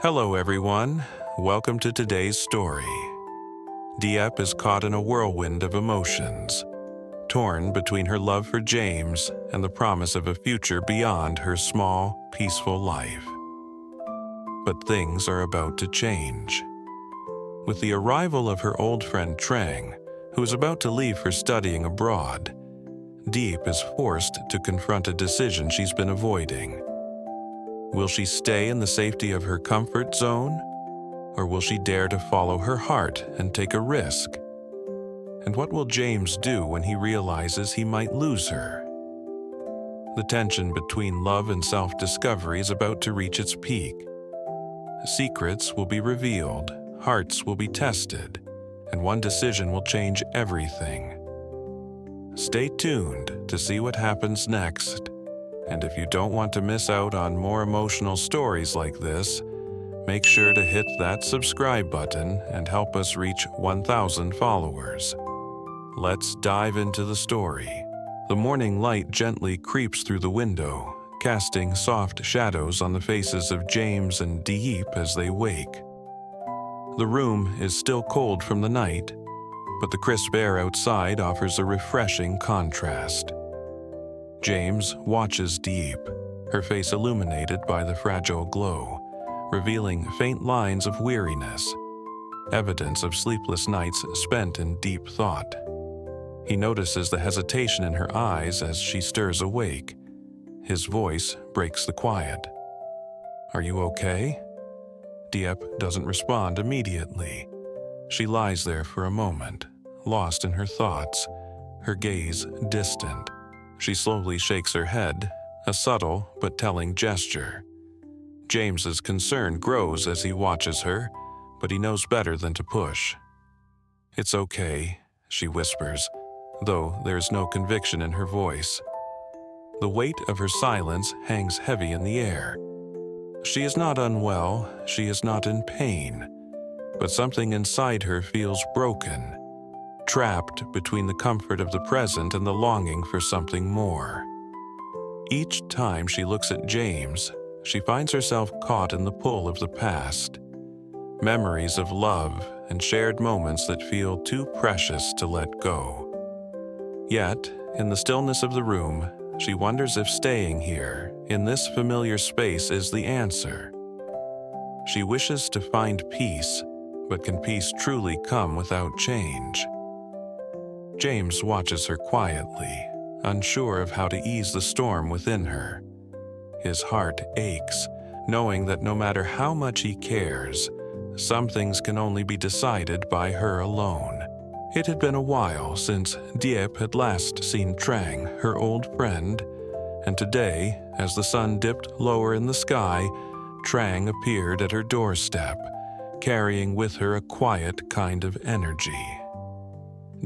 Hello everyone, welcome to today's story. Diep is caught in a whirlwind of emotions, torn between her love for James and the promise of a future beyond her small, peaceful life. But things are about to change. With the arrival of her old friend Trang, who is about to leave for studying abroad, Diep is forced to confront a decision she's been avoiding. Will she stay in the safety of her comfort zone, or will she dare to follow her heart and take a risk? And what will James do when he realizes he might lose her? The tension between love and self-discovery is about to reach its peak. Secrets will be revealed, hearts will be tested, and one decision will change everything. Stay tuned to see what happens next. And if you don't want to miss out on more emotional stories like this, make sure to hit that subscribe button and help us reach 1,000 followers. Let's dive into the story. The morning light gently creeps through the window, casting soft shadows on the faces of James and Diep as they wake. The room is still cold from the night, but the crisp air outside offers a refreshing contrast. James watches Diep, her face illuminated by the fragile glow, revealing faint lines of weariness, evidence of sleepless nights spent in deep thought. He notices the hesitation in her eyes as she stirs awake. His voice breaks the quiet. "Are you okay?" Diep doesn't respond immediately. She lies there for a moment, lost in her thoughts, her gaze distant. She slowly shakes her head, a subtle but telling gesture. James's concern grows as he watches her, but he knows better than to push. "It's okay," she whispers, though there's no conviction in her voice. The weight of her silence hangs heavy in the air. She is not unwell, she is not in pain, but something inside her feels broken, trapped between the comfort of the present and the longing for something more. Each time she looks at James, she finds herself caught in the pull of the past. Memories of love and shared moments that feel too precious to let go. Yet, in the stillness of the room, she wonders if staying here, in this familiar space, is the answer. She wishes to find peace, but can peace truly come without change? James watches her quietly, unsure of how to ease the storm within her. His heart aches, knowing that no matter how much he cares, some things can only be decided by her alone. It had been a while since Diep had last seen Trang, her old friend, and today, as the sun dipped lower in the sky, Trang appeared at her doorstep, carrying with her a quiet kind of energy.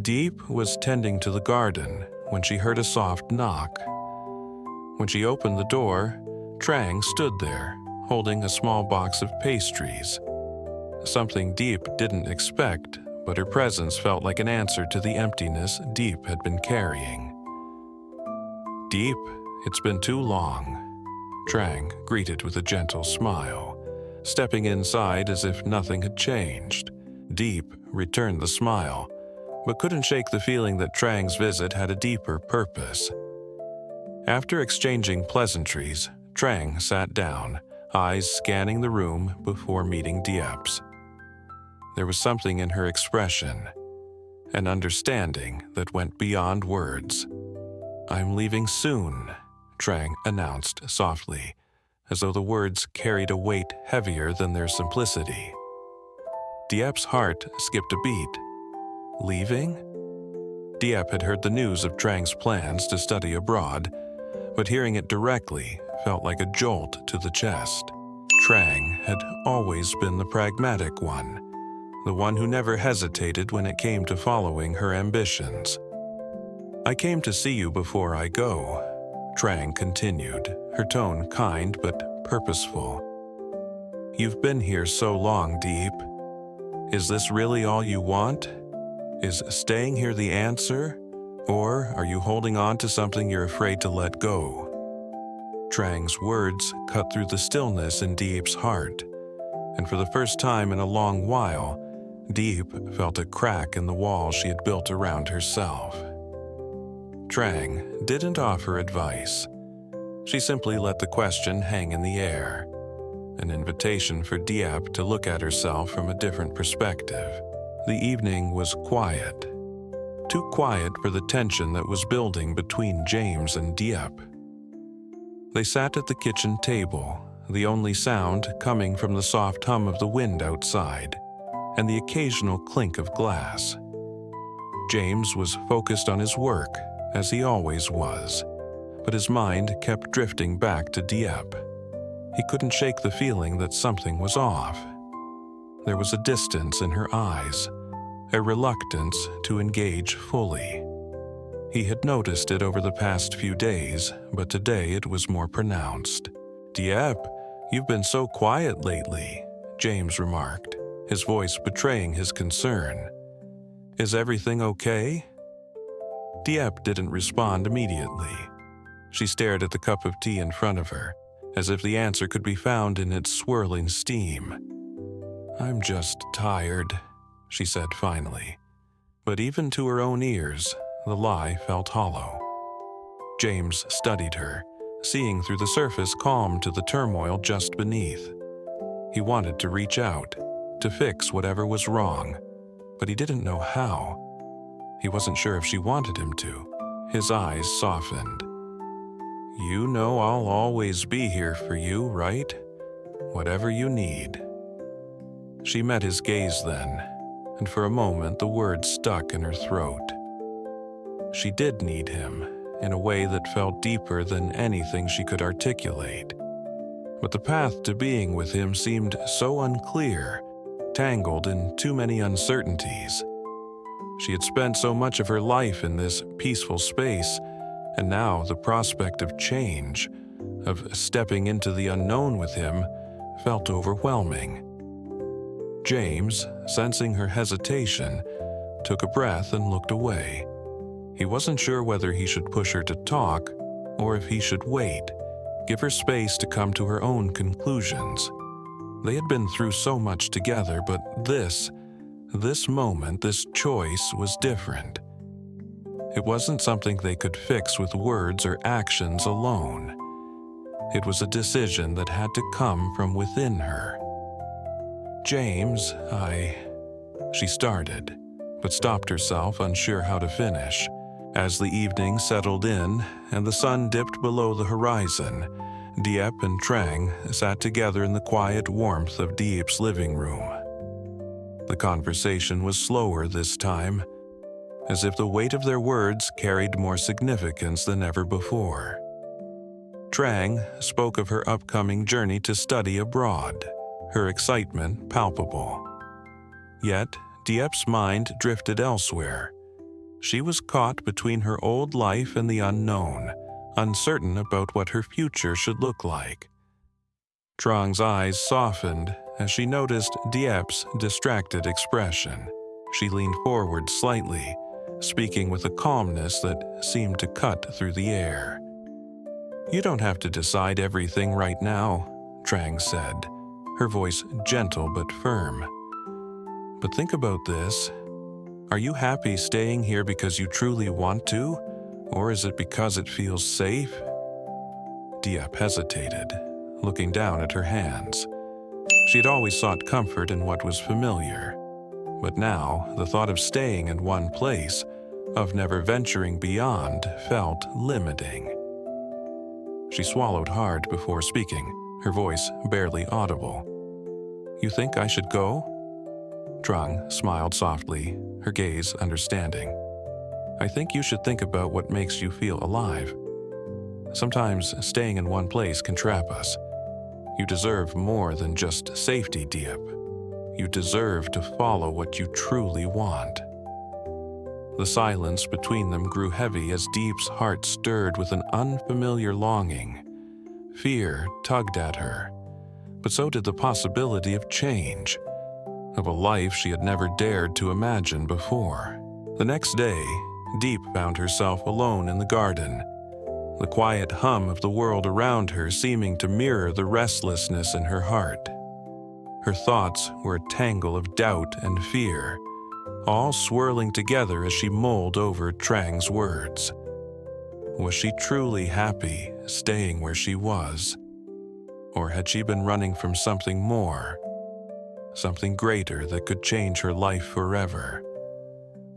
Diep was tending to the garden when she heard a soft knock. When she opened the door, Trang stood there, holding a small box of pastries. Something Diep didn't expect, but her presence felt like an answer to the emptiness Diep had been carrying. "Diep, it's been too long," Trang greeted with a gentle smile, stepping inside as if nothing had changed. Diep returned the smile, but couldn't shake the feeling that Trang's visit had a deeper purpose. After exchanging pleasantries, Trang sat down, eyes scanning the room before meeting Diep's. There was something in her expression, an understanding that went beyond words. "I'm leaving soon," Trang announced softly, as though the words carried a weight heavier than their simplicity. Diep's heart skipped a beat. Leaving? Diep had heard the news of Trang's plans to study abroad, but hearing it directly felt like a jolt to the chest. Trang had always been the pragmatic one, the one who never hesitated when it came to following her ambitions. "I came to see you before I go," Trang continued, her tone kind but purposeful. "You've been here so long, Diep. Is this really all you want? Is staying here the answer, or are you holding on to something you're afraid to let go?" Trang's words cut through the stillness in Diep's heart, and for the first time in a long while, Diep felt a crack in the wall she had built around herself. Trang didn't offer advice. She simply let the question hang in the air, an invitation for Diep to look at herself from a different perspective. The evening was quiet, too quiet for the tension that was building between James and Diep. They sat at the kitchen table, the only sound coming from the soft hum of the wind outside and the occasional clink of glass. James was focused on his work, as he always was, but his mind kept drifting back to Diep. He couldn't shake the feeling that something was off. There was a distance in her eyes, a reluctance to engage fully. He had noticed it over the past few days, but today it was more pronounced. "Diep, you've been so quiet lately," James remarked, his voice betraying his concern. "Is everything okay?" Diep didn't respond immediately. She stared at the cup of tea in front of her, as if the answer could be found in its swirling steam. "I'm just tired," she said finally. But even to her own ears, the lie felt hollow. James studied her, seeing through the surface calm to the turmoil just beneath. He wanted to reach out, to fix whatever was wrong, but he didn't know how. He wasn't sure if she wanted him to. His eyes softened. "You know I'll always be here for you, right? Whatever you need." She met his gaze then, and for a moment the words stuck in her throat. She did need him, in a way that felt deeper than anything she could articulate. But the path to being with him seemed so unclear, tangled in too many uncertainties. She had spent so much of her life in this peaceful space, and now the prospect of change, of stepping into the unknown with him, felt overwhelming. James, sensing her hesitation, took a breath and looked away. He wasn't sure whether he should push her to talk or if he should wait, give her space to come to her own conclusions. They had been through so much together, but this moment, this choice was different. It wasn't something they could fix with words or actions alone. It was a decision that had to come from within her. "James, she started, but stopped herself, unsure how to finish. As the evening settled in and the sun dipped below the horizon, Diep and Trang sat together in the quiet warmth of Diep's living room. The conversation was slower this time, as if the weight of their words carried more significance than ever before. Trang spoke of her upcoming journey to study abroad, her excitement palpable. Yet, Diep's mind drifted elsewhere. She was caught between her old life and the unknown, uncertain about what her future should look like. Trang's eyes softened as she noticed Diep's distracted expression. She leaned forward slightly, speaking with a calmness that seemed to cut through the air. "You don't have to decide everything right now," Trang said, her voice gentle but firm. "But think about this. Are you happy staying here because you truly want to, or is it because it feels safe?" Diep hesitated, looking down at her hands. She had always sought comfort in what was familiar, but now the thought of staying in one place, of never venturing beyond, felt limiting. She swallowed hard before speaking, her voice barely audible. "You think I should go?" Trang smiled softly, her gaze understanding. "I think you should think about what makes you feel alive. Sometimes staying in one place can trap us. You deserve more than just safety, Diep. You deserve to follow what you truly want." The silence between them grew heavy as Diep's heart stirred with an unfamiliar longing. Fear tugged at her, but so did the possibility of change, of a life she had never dared to imagine before. The next day, Diep found herself alone in the garden, the quiet hum of the world around her seeming to mirror the restlessness in her heart. Her thoughts were a tangle of doubt and fear, all swirling together as she mulled over Trang's words. Was she truly happy staying where she was? Or had she been running from something more, something greater that could change her life forever?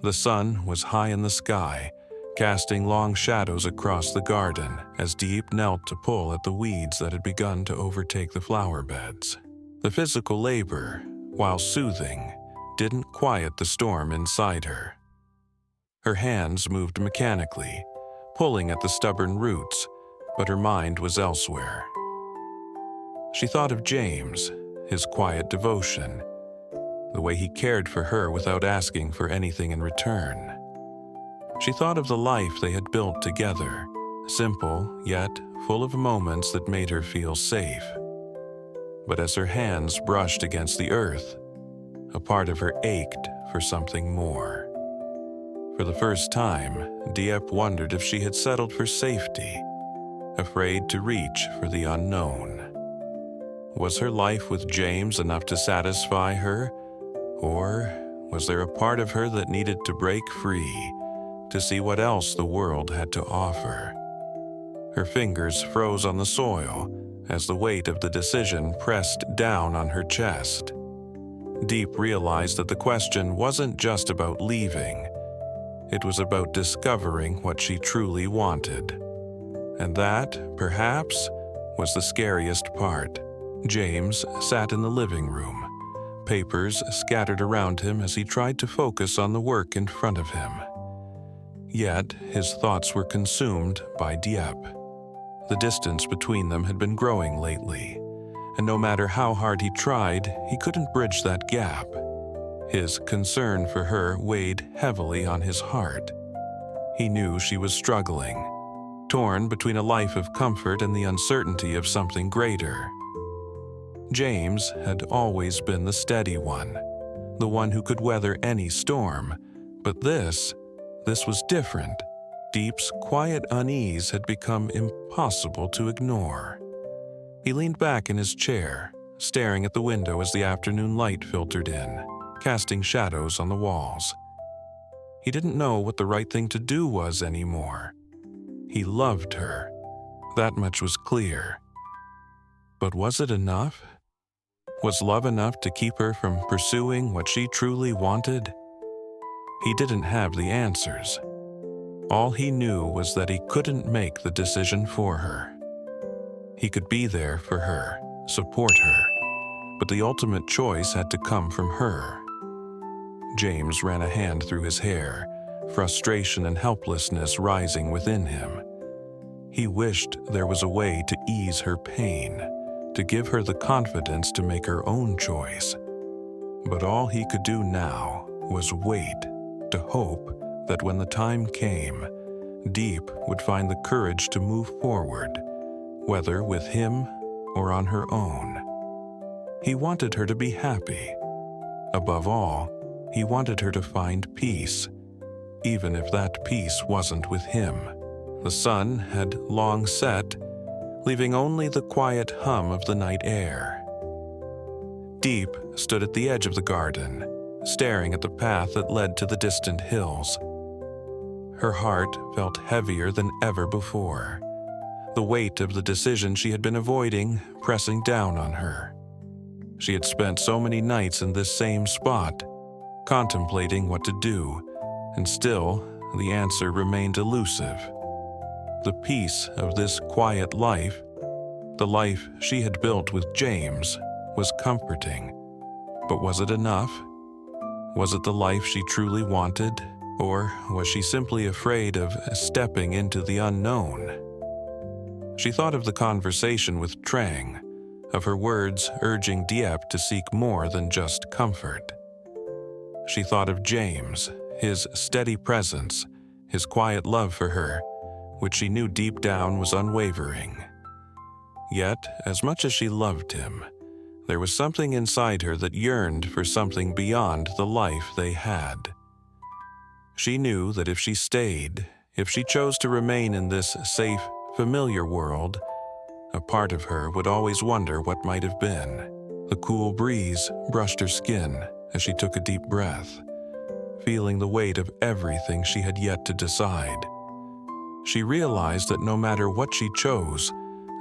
The sun was high in the sky, casting long shadows across the garden as Diep knelt to pull at the weeds that had begun to overtake the flower beds. The physical labor, while soothing, didn't quiet the storm inside her. Her hands moved mechanically, pulling at the stubborn roots, but her mind was elsewhere. She thought of James, his quiet devotion, the way he cared for her without asking for anything in return. She thought of the life they had built together, simple yet full of moments that made her feel safe. But as her hands brushed against the earth, a part of her ached for something more. For the first time, Diep wondered if she had settled for safety, afraid to reach for the unknown. Was her life with James enough to satisfy her, or was there a part of her that needed to break free to see what else the world had to offer? Her fingers froze on the soil as the weight of the decision pressed down on her chest. Diep realized that the question wasn't just about leaving. It was about discovering what she truly wanted. And that, perhaps, was the scariest part. James sat in the living room, papers scattered around him as he tried to focus on the work in front of him. Yet his thoughts were consumed by Diep. The distance between them had been growing lately, and no matter how hard he tried, he couldn't bridge that gap. His concern for her weighed heavily on his heart. He knew she was struggling, torn between a life of comfort and the uncertainty of something greater. James had always been the steady one, the one who could weather any storm, but this was different. Diep's quiet unease had become impossible to ignore. He leaned back in his chair, staring at the window as the afternoon light filtered in, casting shadows on the walls. He didn't know what the right thing to do was anymore. He loved her. That much was clear. But was it enough? Was love enough to keep her from pursuing what she truly wanted? He didn't have the answers. All he knew was that he couldn't make the decision for her. He could be there for her, support her, but the ultimate choice had to come from her. James ran a hand through his hair, frustration and helplessness rising within him. He wished there was a way to ease her pain, to give her the confidence to make her own choice. But all he could do now was wait, to hope that when the time came, Diep would find the courage to move forward, whether with him or on her own. He wanted her to be happy. Above all, he wanted her to find peace, even if that peace wasn't with him. The sun had long set, leaving only the quiet hum of the night air. Diep stood at the edge of the garden, staring at the path that led to the distant hills. Her heart felt heavier than ever before, the weight of the decision she had been avoiding pressing down on her. She had spent so many nights in this same spot, contemplating what to do, and still the answer remained elusive. The peace of this quiet life, the life she had built with James, was comforting. But was it enough? Was it the life she truly wanted, or was she simply afraid of stepping into the unknown? She thought of the conversation with Trang, of her words urging Diep to seek more than just comfort. She thought of James, his steady presence, his quiet love for her, which she knew deep down was unwavering. Yet, as much as she loved him, there was something inside her that yearned for something beyond the life they had. She knew that if she stayed, if she chose to remain in this safe, familiar world, a part of her would always wonder what might have been. The cool breeze brushed her skin as she took a deep breath, feeling the weight of everything she had yet to decide. She realized that no matter what she chose,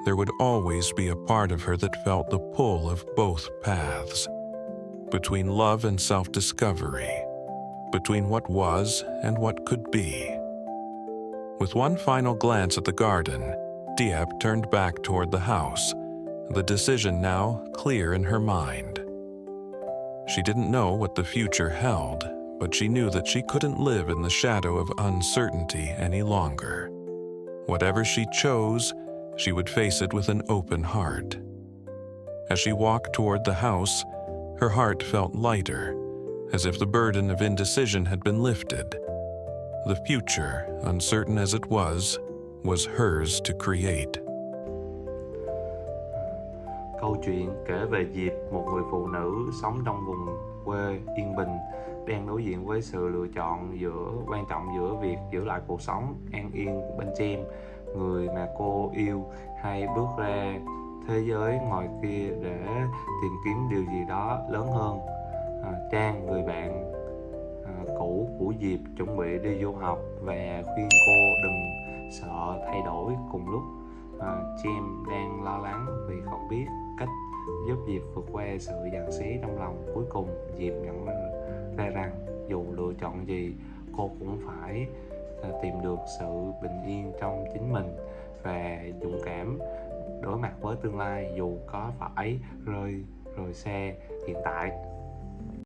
there would always be a part of her that felt the pull of both paths, between love and self-discovery, between what was and what could be. With one final glance at the garden, Diep turned back toward the house, the decision now clear in her mind. She didn't know what the future held, but she knew that she couldn't live in the shadow of uncertainty any longer. Whatever she chose, she would face it with an open heart. As she walked toward the house, her heart felt lighter, as if the burden of indecision had been lifted. The future, uncertain as it was hers to create. Câu chuyện kể về Diệp, một người phụ nữ sống trong vùng quê yên bình, đang đối diện với sự lựa chọn quan trọng giữa việc giữ lại cuộc sống an yên bên James, người mà cô yêu, hay bước ra thế giới ngoài kia để tìm kiếm điều gì đó lớn hơn. Trang, người bạn cũ của Diệp, chuẩn bị đi du học và khuyên cô đừng sợ thay đổi. Cùng lúc James đang lo lắng vì không biết cách giúp Diệp vượt qua sự giằng xé trong lòng. Cuối cùng Diệp nhận ra rằng dù lựa chọn gì, cô cũng phải tìm được sự bình yên trong chính mình và dũng cảm đối mặt với tương lai, dù có phải rời xa hiện tại.